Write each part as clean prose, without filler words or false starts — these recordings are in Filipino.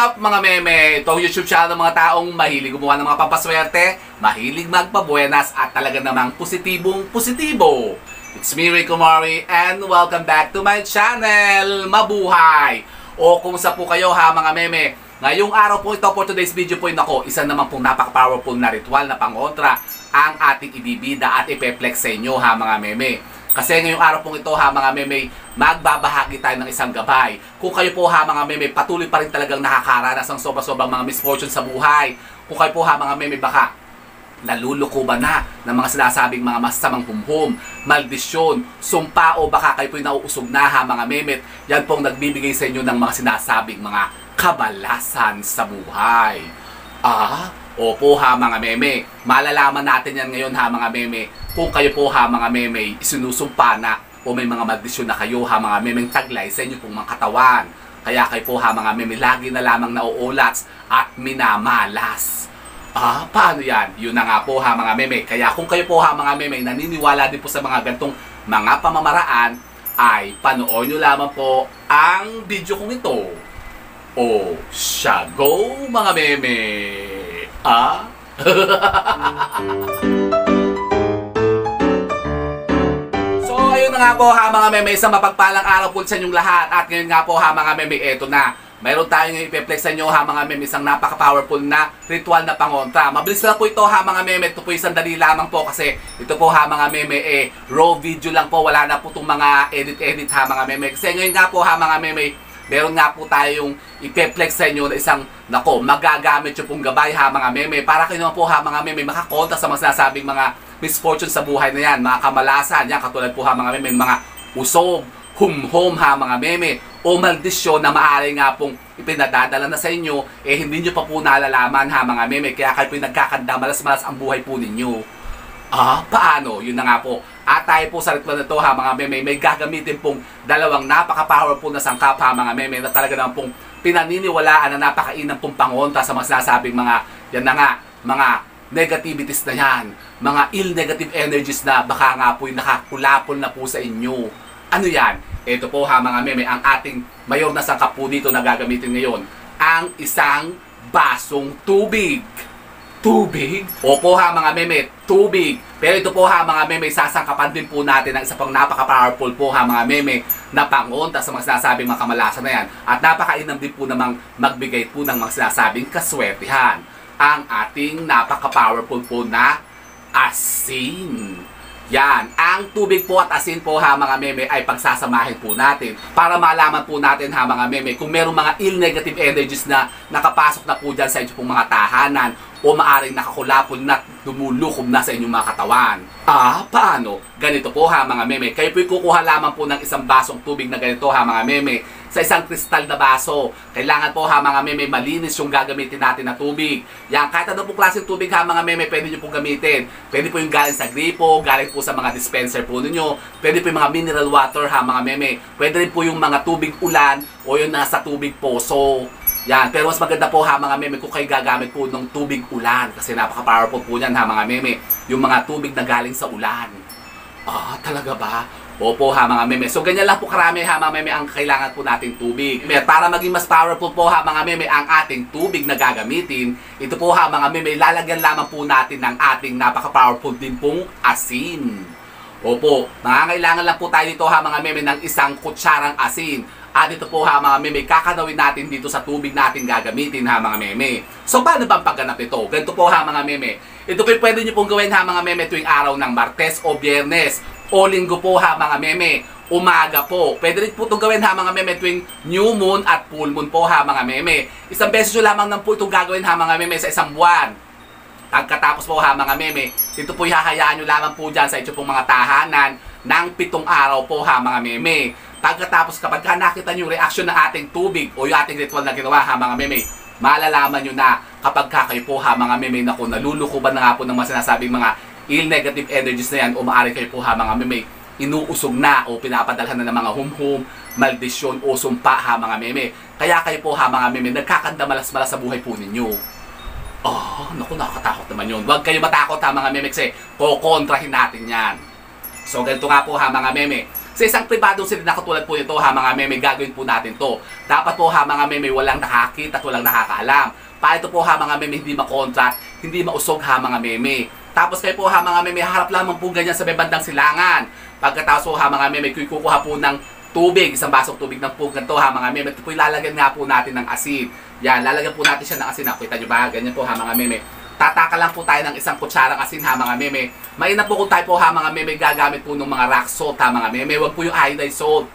up mga meme? Itong YouTube channel ng mga taong mahilig gumawa ng mga pampaswerte, mahilig magpabuenas at talaga namang positibong positibo. It's me, Rico Mori, and welcome back to my channel, Mabuhay! O kumusta po kayo ha mga meme? Ngayong araw po ito for today's video po nako, isa naman pong napaka-powerful na ritual na pangontra ang ating ibibida at ipeplex sa inyo ha mga meme. Kasi ngayong araw pong ito ha mga meme, magbabahagi tayo ng isang gabay. Kung kayo po ha mga meme, patuloy pa rin talagang nakakaranas ng sobra-sobrang mga misfortune sa buhay. Kung kayo po ha mga meme, baka naluluko ba na ng mga sinasabing mga masamang humhum, maldisyon, sumpa o baka kayo po yung nauusog na ha mga meme. Yan pong nagbibigay sa inyo ng mga sinasabing mga kabalasan sa buhay. Opo ha mga meme, malalaman natin yan ngayon ha mga meme. Kung kayo po ha mga meme, isinusumpa na o may mga maldisyon na kayo ha mga meme taglay sa inyo pong mga katawan. Kaya kayo po ha mga meme, lagi na lamang nauulats at minamalas. Paano yan? Yun na nga po ha mga meme. Kaya kung kayo po ha mga meme, naniniwala din po sa mga gantong mga pamamaraan, ay panoorin nyo lamang po ang video kong ito. O siya, go mga meme! So ayun na nga po ha mga meme, isang mapagpalang araw po sa inyong lahat. At ngayon nga po ha mga meme, eto na. Mayroon tayong ipeplex sa inyo ha mga meme, isang napaka-powerful na ritual na pangontra. Mabilis lang po ito ha mga meme, ito po isang dali lamang po kasi ito po ha mga meme, raw video lang po, wala na po itong mga edit-edit ha mga meme. Kasi ngayon nga po ha mga meme, meron nga po tayong ipeplex sa inyo na isang, magagamit yung pong gabay ha mga meme, para kayo naman po ha mga meme makakonta sa mga sinasabing mga misfortune sa buhay na yan, mga kamalasan, yan katulad po ha mga meme, mga usog, humhom ha mga meme, o maldisyon na maaari nga pong ipinadadala na sa inyo, hindi nyo pa po nalalaman ha mga meme, kaya kayo po yung nagkakanda, malas-malas ang buhay po ninyo. Paano? Yun na nga po. At tayo po sa ritual na ito ha mga meme, may gagamitin pong dalawang napaka-powerful na sangkap ha mga meme, na talaga naman pong pinaniniwalaan na napakainam pong pangontra sa mga sinasabing mga, yan na nga, mga negativities na yan, mga ill-negative energies na baka nga po yung nakakulapol na po sa inyo. Ano yan? Ito po ha mga meme, ang ating mayor na sangkap po dito na gagamitin ngayon, ang isang basong tubig. Tubig? Opo ha mga meme, tubig. Pero ito po ha mga meme, sasangkapan din po natin ng isa pang napaka-powerful po ha mga meme na pangontra sa mga sinasabing mga kamalasan na yan. At napakainam din po namang magbigay po ng mga sinasabing kaswertihan. Ang ating napaka-powerful po na asin. Yan, ang tubig po at asin po ha mga meme ay pagsasamahin po natin para malaman po natin ha mga meme kung merong mga ill-negative energies na nakapasok na po dyan sa inyong pong mga tahanan o maaring nakakulapol na lumulukob na sa inyong mga katawan. Paano? Ganito po ha mga meme, kayo po'y kukuha lamang po ng isang basong tubig na ganito ha mga meme sa isang kristal na baso. Kailangan po ha mga meme, malinis yung gagamitin natin na tubig. Yan, kahit ano pong klaseng tubig ha mga meme, pwede nyo pong gamitin. Pwede po yung galing sa gripo, galing po sa mga dispenser po ninyo. Pwede po yung mga mineral water ha mga meme. Pwede rin po yung mga tubig ulan o yung nasa tubig poso. Yan, pero mas maganda po ha mga meme kung kayo gagamit po ng tubig ulan kasi napaka-powerful po yan ha mga meme, yung mga tubig na galing sa ulan. Talaga ba? Opo ha mga meme. So ganyan lang po karami ha mga meme ang kailangan po nating tubig. Para maging mas powerful po ha mga meme ang ating tubig na gagamitin, ito po ha mga meme, lalagyan lamang po natin ng ating napaka-powerful din pong asin. Opo, nangangailangan lang po tayo dito ha mga meme ng isang kutsarang asin. At ito po ha mga meme, kakanawin natin dito sa tubig natin gagamitin ha mga meme. So paano bang pagganap ito? Ganito po ha mga meme. Ito po pwede nyo pong gawin ha mga meme tuwing araw ng Martes o Biyernes o Linggo po ha mga meme. Umaga po. Pwede rin po itong gawin ha mga meme tuwing New Moon at Full Moon po ha mga meme. Isang beses nyo lamang po itong gagawin ha mga meme sa isang buwan. Pagkatapos po ha mga meme, ito po ihahayaan nyo lamang po dyan sa ito pong mga tahanan ng 7 araw po ha mga meme. Pagkatapos kapag nakita nyo yung reaksyon ng ating tubig o yung ating ritual na ginawa ha mga meme, malalaman nyo na kapag kayo po ha mga meme, nalulukuban na nga po ng mga sinasabing mga ill-negative energies na yan o maaari kayo po ha mga meme, inuusog na o pinapadalhan na ng mga humhum, maldisyon o sumpa ha mga meme. Kaya kayo po ha mga meme, nagkakanda malas-malas sa buhay po ninyo. Nakakatakot naman yun. Huwag kayo matakot ha mga meme kasi kukontrahin natin yan. So ganito nga po ha mga meme, Sa isang pribadong silid na katulad po ito ha mga meme, gagawin po natin to. Dapat po ha mga meme, walang nakakita at walang nakakaalam. Para ito po ha mga meme, hindi makontrat, hindi mausog ha mga meme. Tapos kayo po ha mga meme, harap lamang po ganyan sa may bandang silangan. Pagkatapos po ha mga meme, kukuha po ng tubig, isang basong tubig ng pugan to ha mga meme. Ito po ilalagyan nga po natin ng asin. Yan, lalagyan po natin siya ng asin. Nakita nyo ba? Ganyan po ha mga meme. Tataka lang po tayo ng isang kutsarang asin ha mga meme. Mainam po kung tayo po ha mga meme gagamit po ng mga rock salt ha mga meme. Huwag po yung iodized salt.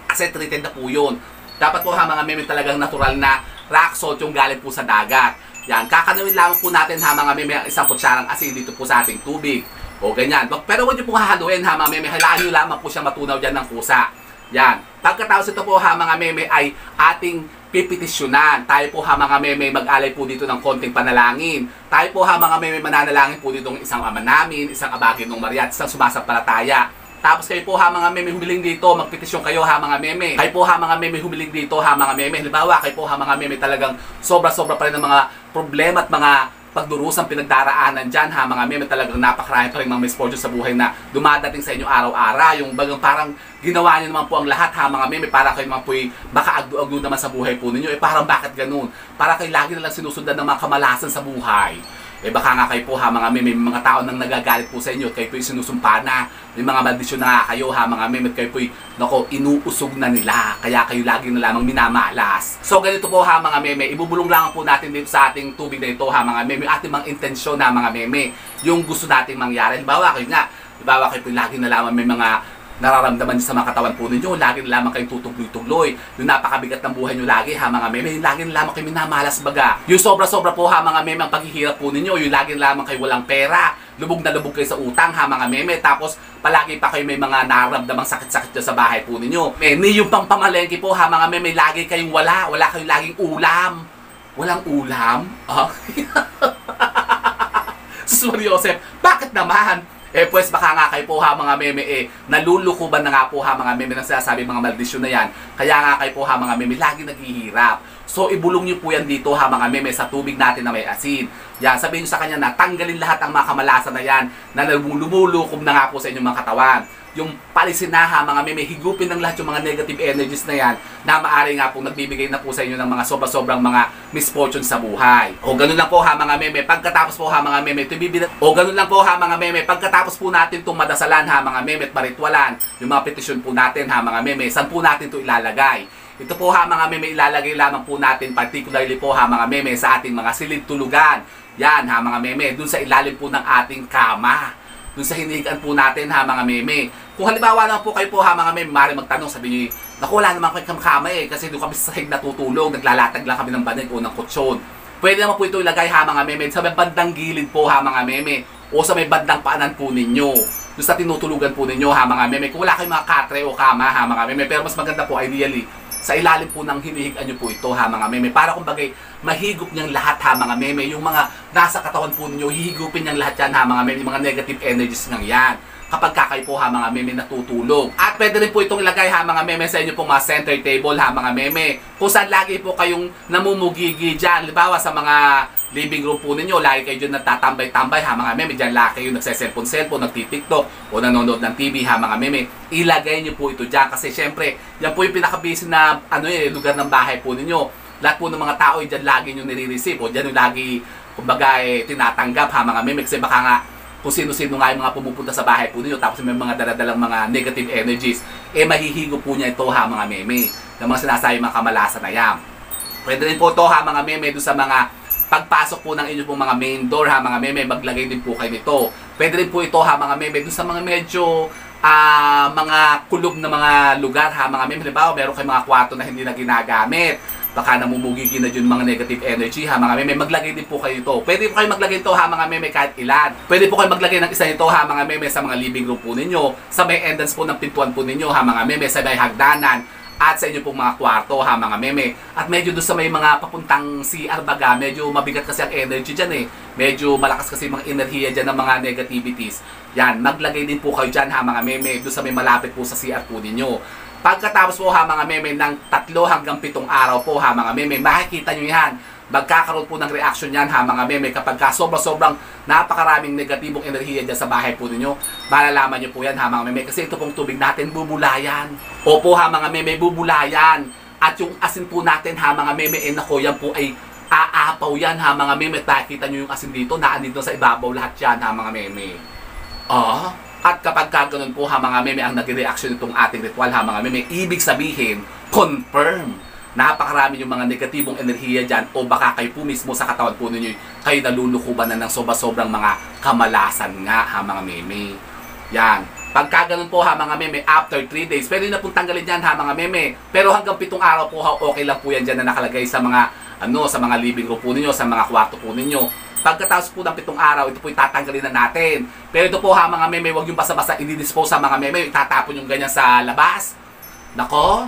Kasi treated na po yun. Dapat po ha mga meme talagang natural na rock salt yung galing po sa dagat. Yan, kakanawin lamang po natin ha mga meme ang isang kutsarang asin dito po sa ating tubig. O ganyan. Pero huwag nyo po hahaluin ha mga meme. Halaan nyo lamang po siya matunaw dyan ng kusa. Yan. Pagkatapos ito po ha mga meme ay ating pipetisyonan. Tayo po ha mga meme mag-alay po dito ng konting panalangin. Tayo po ha mga meme mananalangin po dito ng isang ama namin, isang abagin ng Maria at isang sumasampalataya. Tapos kayo po ha mga meme humiling dito, magpetisyon kayo ha mga meme. Kayo po ha mga meme humiling dito ha mga meme. Halimbawa kayo po ha mga meme talagang sobra-sobra pa rin ng mga problema at mga pagdurusang pinagdaraanan dyan ha mga meme, talagang napakarami pa rin mga misfortune sa buhay na dumadating sa inyo araw-araw. Yung bagang parang ginawa niyo naman po ang lahat ha mga meme para kayo naman po'y makaagdo-agdo naman sa buhay po ninyo. Parang bakit ganun? Para kayo lagi na lang sinusundan ng mga kamalasan sa buhay. Baka nga kayo po ha mga meme, may mga tao nang nagagalit po sa inyo at kayo po'y sinusumpa na. May mga maldisyon na nga kayo ha mga meme at kayo po'y inuusog na nila. Kaya kayo lagi na lamang minamalas. So ganito po ha mga meme, ibubulong lang po natin dito sa ating tubig na ito ha mga meme, yung ating mga intensyon na mga meme, yung gusto nating mangyari. Halimbawa kayo po'y lagi na lamang may mga nararamdaman niyo sa mga katawan po ninyo, lagi na lamang kayong tutugloy-tugloy, yung napakabigat ng buhay niyo lagi ha mga meme, yung lagi na lamang kayo minamalas baga, yung sobra-sobra po ha mga meme ang paghihirap po ninyo, yung lagi na lamang kayo walang pera, lubog na lubog kayo sa utang ha mga meme, tapos palagi pa kayo may mga nararamdamang sakit-sakit sa bahay po ninyo. Yung pang pamalengke po ha mga meme, lagi kayong wala kayong laging ulam. Walang ulam? Sus Maria Joseph, bakit naman? Pues baka nga kayo po ha mga meme nalulukuban na nga po ha mga meme ng sinasabi mga maldisyon na yan. Kaya nga kayo po ha mga meme lagi naghihirap. So ibulong nyo po yan dito ha mga meme sa tubig natin na may asin. Yan, sabihin nyo sa kanya na tanggalin lahat ang mga kamalasan na yan na lumulukob na nga po sa inyong mga katawan. Yung palisin na ha mga meme, higupin ng lahat yung mga negative energies na yan na maaari nga po nagbibigay na po sa inyo ng mga sobra-sobrang mga misfortune sa buhay. O ganun lang po ha mga meme, pagkatapos po ha mga meme, ganun lang po ha mga meme, pagkatapos po natin itong madasalan ha mga meme at maritwalan, yung mga petisyon po natin ha mga meme, saan po natin ito ilalagay? Ito po ha mga meme, ilalagay lamang po natin particularly po ha mga meme sa ating mga silid tulugan. Yan ha mga meme, dun sa ilalim po ng ating kama. Dun sa hinihigaan po natin ha mga meme. Kung halimbawa lang po kayo po ha mga meme, maaari magtanong, sabi niyo, naku wala naman kayo kama kasi doon kami sa sahig natutulog, naglalatag lang kami ng banig o ng kutsyon. Pwede naman po ito ilagay ha mga meme sa may bandang gilid po ha mga meme o sa may bandang paanan po ninyo. Doon sa tinutulugan po ninyo ha mga meme. Kung wala kayong mga katre o kama ha mga meme, pero mas maganda po ideally sa ilalim po ng hinihigaan nyo po ito ha mga meme. Para kumbagay mahigop niyang lahat ha mga meme. Yung mga nasa katawan po ninyo, hihigupin niyang lahat yan ha mga meme. Yung mga negative energies niyang yan. Kapag kakay po ha mga meme natutulog. At pwede rin po itong ilagay ha mga meme sa inyo pong mga center table ha mga meme. Kung saan lagi po kayong namumugigi dyan. Halimbawa sa mga living room po ninyo, lagi kayo dyan nagtatambay-tambay ha mga meme. Dyan lagi kayo nagse-cellphone, nagtitiktok o nanonood ng TV ha mga meme. Ilagay nyo po ito dyan kasi syempre yan po yung pinaka-busy na lugar ng bahay po ninyo. Lahat po ng mga tao dyan lagi nyo nire-receive o dyan yung lagi kumbaga tinatanggap ha mga meme. Kasi baka nga kung sino-sino nga yung mga pumupunta sa bahay po ninyo tapos may mga daladalang mga negative energies, mahihigo po niya ito ha mga meme ng mga sinasabi mga kamalasan na yan. Pwede rin po ito ha mga meme doon sa mga pagpasok po ng inyo pong mga main door ha mga meme, maglagay din po kayo nito. Pwede rin po ito ha mga meme doon sa mga medyo mga kulog na mga lugar ha mga meme. Halimbawa meron kayong mga kwarto na hindi na ginagamit, baka namumugigi na dyan mga negative energy ha mga meme, maglagay din po kayo ito. Pwede po kayo maglagay ito ha mga meme kahit ilan. Pwede po kayo maglagay ng isa nito ha mga meme sa mga living room po ninyo, sa may entrance po ng pintuan po ninyo ha mga meme, sa may hagdanan at sa inyo pong mga kwarto ha mga meme. At medyo doon sa may mga papuntang CR baga, medyo mabigat kasi ang energy dyan medyo malakas kasi mga enerhiya dyan ng mga negativities. Yan, maglagay din po kayo dyan ha mga meme, doon sa may malapit po sa CR po ninyo. Pagkatapos po ha mga meme ng 3 hanggang 7 araw po ha mga meme, makikita nyo yan. magkakaroon po ng reaction yan ha mga meme kapag sobrang napakaraming negatibong enerhiya dyan sa bahay po ninyo. Malalaman nyo po yan ha mga meme kasi ito pong tubig natin bubulayan. Opo ha mga meme, bubulayan. At yung asin po natin ha mga meme, nako yan po ay aapaw yan ha mga meme. Nakikita nyo yung asin dito, naandito sa ibabaw lahat yan ha mga meme. At kapag ganun po ha mga meme ang nag-reaction itong ating ritual ha mga meme, ibig sabihin, confirm. Napakarami yung mga negatibong enerhiya dyan o baka kayo po mismo sa katawan po ninyo kayo nalulukuban na ng sobrang mga kamalasan nga ha mga meme. Yan. Pagka ganun po ha mga meme, after 3 days, pwede na pong tanggalin yan ha mga meme. Pero hanggang 7 araw po ha, okay lang po yan dyan na nakalagay sa mga sa mga living room po ninyo, sa mga kwarto po ninyo. Pagkatapos po ng 7 araw, ito po itatanggalin na natin. Pero ito po ha mga meme, huwag yung basta-basta i-dispose sa mga meme, itatapon yung ganyan sa labas. Nako.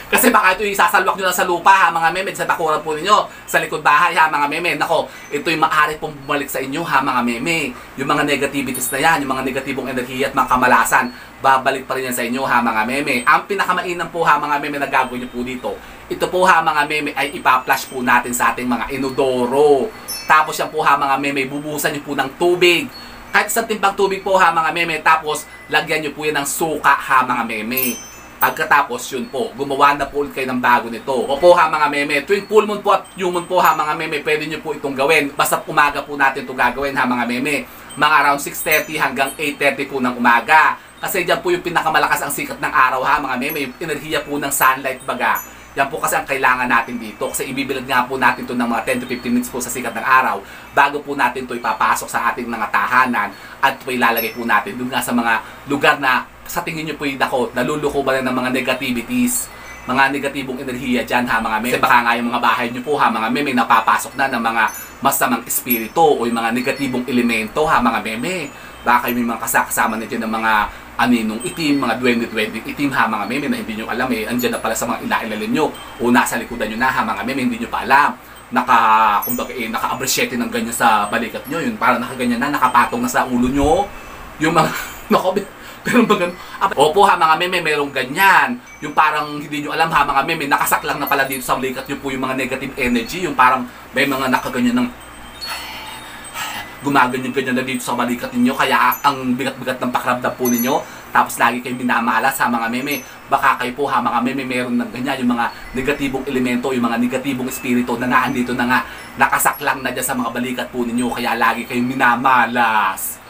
Kasi baka ito yung isasalwak nyo lang sa lupa ha mga meme, sa bakuran po ninyo, sa likod bahay ha mga meme. Nako, ito yung maaari pong bumalik sa inyo ha mga meme. Yung mga negativities na yan, yung mga negatibong enerhiya at mga kamalasan, babalik pa rin yan sa inyo ha mga meme. Ang pinakamainam po ha mga meme na gagawin nyo po dito, ito po ha mga meme ay ipa-flash po natin sa ating mga inodoro. Tapos yan po ha mga meme, bubuhusan nyo po ng tubig. Kahit isang timpang tubig po ha mga meme, tapos lagyan nyo po yan ng suka ha mga meme. Pagkatapos yun po, gumawa na po ulit kayo ng bago nito. Opo ha mga meme, tuwing full moon po at new moon po ha mga meme, pwede nyo po itong gawin. Basta umaga po natin ito gagawin ha mga meme. Mga around 6:30 hanggang 8:30 po ng umaga. Kasi dyan po yung pinakamalakas ang sikat ng araw ha mga meme, yung enerhiya po ng sunlight baga. Yan po kasi ang kailangan natin dito. Kasi ibibilad nga po natin ito ng mga 10 to 15 minutes po sa sikat ng araw bago po natin ito ipapasok sa ating mga tahanan at ito ilalagay po natin doon nga sa mga lugar na sa tingin nyo po yung dako, naluluko ba ng mga negativities, mga negatibong enerhiya dyan ha mga meme. Kasi baka nga yung mga bahay nyo po ha mga meme, napapasok na ng mga masamang espiritu o yung mga negatibong elemento ha mga meme. Baka kayo may mga kasama nito ng mga aninong itim, mga duwende itim ha mga meme na hindi nyo alam andyan na pala sa mga ilailalim nyo o nasa likodan nyo na ha mga meme, hindi nyo pa alam. Naka-abrisyete ng ganyan sa balikat nyo, yun parang nakaganyan na, nakapatong na sa ulo nyo. Yung mga, pero ba ganun? Opo ha mga meme, merong ganyan. Yung parang hindi nyo alam ha mga meme, nakasaklang na pala dito sa balikat nyo po yung mga negative energy. Yung parang may mga nakaganyan ng gumaganyan-ganyan na dito sa balikat ninyo. Kaya ang bigat-bigat ng pakiramdam po ninyo. Tapos lagi kayong minamalas ha mga meme. Baka kayo po ha mga meme, meron ng ganyan. Yung mga negatibong elemento, yung mga negatibong espiritu na naandito na nga. Nakasaklang na dyan sa mga balikat po ninyo. Kaya lagi kayong minamalas.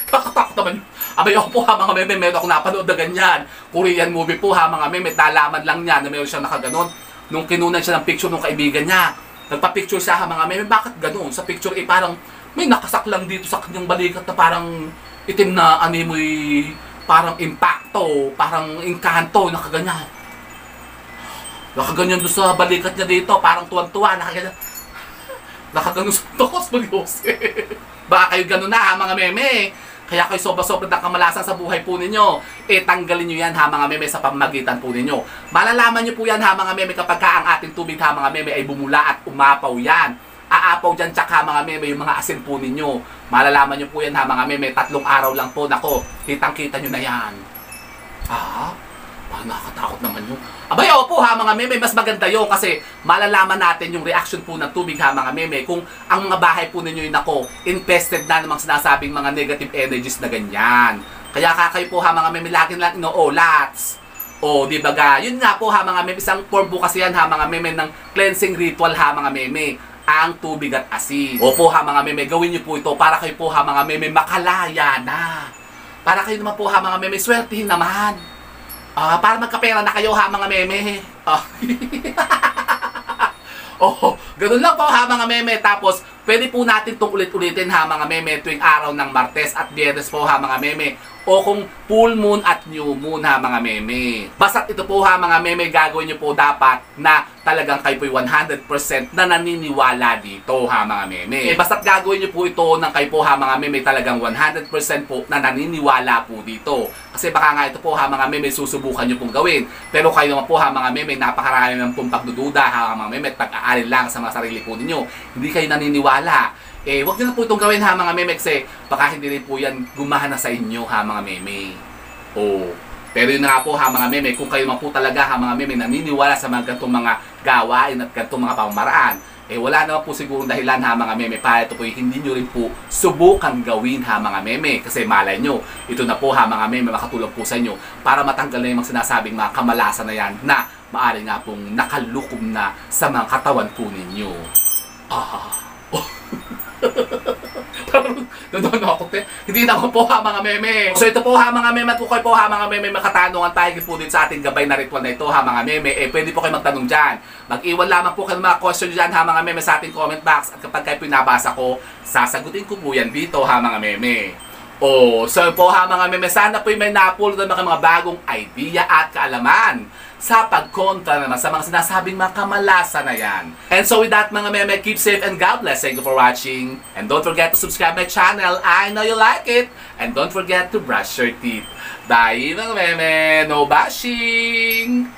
Kakatakot naman. Abay ako po ha mga meme, meron ako napanood na ganyan. Korean movie po ha mga meme, dalaman lang niya na meron siya nakaganon. Nung kinunan siya ng picture ng kaibigan niya, nagpa-picture siya ha mga meme, bakit ganon? Sa picture parang may nakasaklang dito sa kanyang balikat na parang itim na animoy, parang impacto, parang engkanto, nakaganyan. Nakaganyan doon sa balikat niya dito, parang tuwan-tuwa, nakaganyan. Nakaganon sa tokos, Mariose. Baka kayo ganon na ha mga meme. Kaya kayo sobra-sobra ng kamalasan sa buhay po ninyo. Tanggalin nyo yan ha mga meme sa pamamagitan po ninyo. Malalaman nyo po yan ha mga meme kapag ka ang ating tubig ha mga meme ay bumula at umapaw yan. Aapaw dyan tsaka mga meme yung mga asin po ninyo. Malalaman nyo po yan ha mga meme, 3 araw lang po. Nako, kitang-kita nyo na yan. Nakakatakot naman yun. Abay, opo ha mga meme, mas maganda yun kasi malalaman natin yung reaction po ng tubig ha mga meme kung ang mga bahay po ninyo yung nako, infested na namang sinasabing mga negative energies na ganyan. Kaya kayo po ha mga meme, lagi lang ino-olats. Di ba ga? Yun nga po ha mga meme, isang form po kasi yan ha mga meme ng cleansing ritual ha mga meme, ang tubig at asin. Opo ha mga meme, gawin nyo po ito para kayo po ha mga meme makalaya na. Para kayo naman po ha mga meme, swertihin naman. Para magkapera na kayo ha mga meme. Ganun lang po ha mga meme. Tapos, pwede po natin itong ulit-ulitin ha mga meme tuwing araw ng Martes at Biyernes po ha mga meme. O kung full moon at new moon ha mga meme. Basta't ito po ha mga meme, gagawin nyo po dapat na talagang kayo po'y 100% na naniniwala dito ha mga meme. Basta't gagawin nyo po ito ng kayo po ha mga meme, talagang 100% po na naniniwala po dito. Kasi baka nga ito po ha mga meme, susubukan nyo pong gawin. Pero kayo naman po ha mga meme, napakarami ng pong pagdududa ha mga meme at pag-aalin lang sa mga sarili po ninyo. Hindi kayo naniniwala. Huwag nyo na po itong gawin ha mga meme kasi baka hindi rin po yan gumana sa inyo ha mga meme. Pero yun na nga po ha mga meme, kung kayo man po talaga ha mga meme naniniwala sa mga gantong mga gawain at gantong mga pamamaraan, wala naman po sigurong dahilan ha mga meme para ito po hindi nyo rin po subukan gawin ha mga meme. Kasi malay nyo, ito na po ha mga meme makatulong po sa inyo para matanggal na yung mga sinasabing mga kamalasan na yan na maaari nga pong nakalukom na sa mga katawan po ninyo. Hindi na ako po ha mga meme. So ito po ha mga meme at kung kayo po ha mga meme makatanungan tayo po din sa ating gabay na ritual na ito ha mga meme, pwede po kayo magtanong dyan. Mag-iwan lamang po kayo ng mga question dyan ha mga meme sa ating comment box at kapag kayo pinabasa ko, sasagutin ko po yan dito ha mga meme. So po ha mga meme, sana po may napulot ng mga bagong idea at kaalaman sa pagkontra naman sa mga sinasabing mga kamalasan na yan. And so with that mga meme, keep safe and God bless. Thank you for watching. And don't forget to subscribe my channel. I know you like it. And don't forget to brush your teeth. Bye mga meme. No bashing.